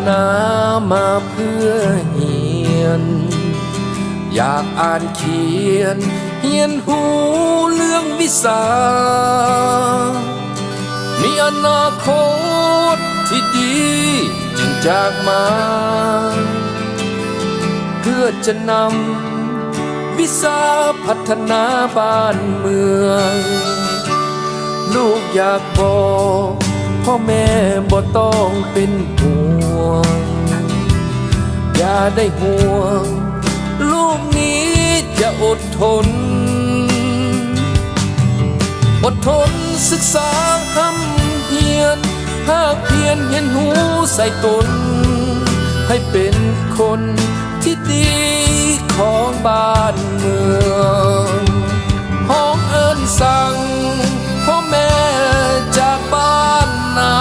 นามาเพื่อเฮียนอยากอ่านเขียนเฮียนหูเรื่องวิสามีอนาคตที่ดีจึงจากมาเพื่อจะนำวิสาพัฒนาบ้านเมืองลูกอยากบอกพ่อแม่บ่ต้องเป็นห่วงอย่าได้ห่วงลูกนี้จะอดทนศึกษาห้ำเพียรภาคเพียรเห็นหูใส่ตนให้เป็นคนที่ดีของบ้านเมืองห้องเอิ้นสั่งพ่อแม่จากบ้านนา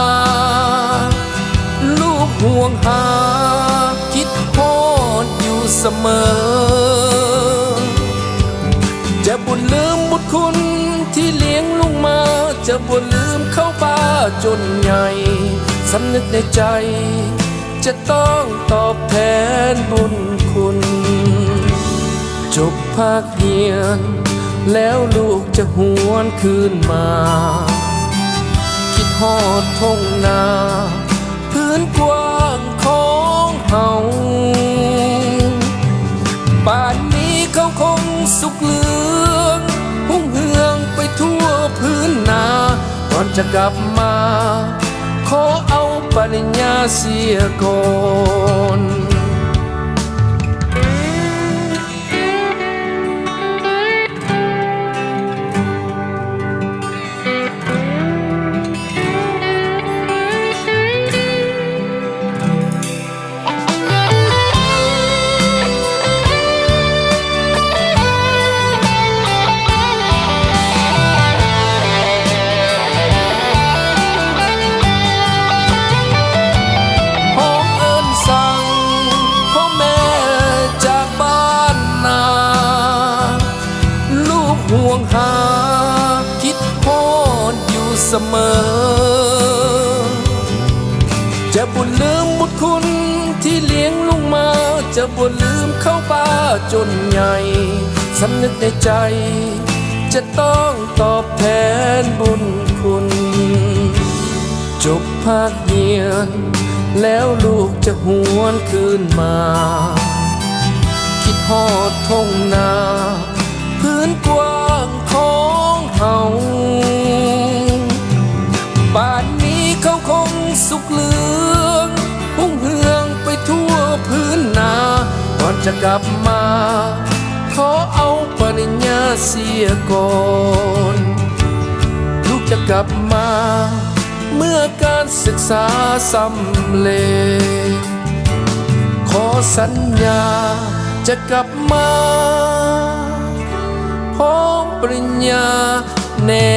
ลูกห่วงหาคิดโทษอยู่เสมอจะบุญลืมบุญคุณที่เลี้ยงลุงมาจะบุญลืมเข้าป่าจนใหญ่สำนึกในใจจะต้องตอบแทนบุญคุณจบภาคเรียนแล้วลูกจะหวนคืนมาคิดฮอดทุ่งนาพื้นกว้างของเฮาป่านนี้เขาคงสุขเหลืองหุ่งเหืองไปทั่วพื้นนาก่อนจะกลับมาขอเอาปริญญาเสียก่อนห่วงหาคิดโทษอยู่เสมอจะบุญลืมบุญคุณที่เลี้ยงลุงมาจะบุญลืมเข้าป่าจนใหญ่สำนึกในใจจะต้องตอบแทนบุญคุณจบภาคเรียนแล้วลูกจะหวนคืนมาคิดฮอดทุ่งนาพื้นกว้างของเฮาป่านนี้เขาคงสุขเหลืองหุ่งเหืองไปทั่วพื้นนาก่อนจะกลับมาขอเอาปริญญาเสียก่อนลูกจะกลับมาเมื่อการศึกษาสำเร็จขอสัญญาจะกลับมาพร้อมปริญญาแน่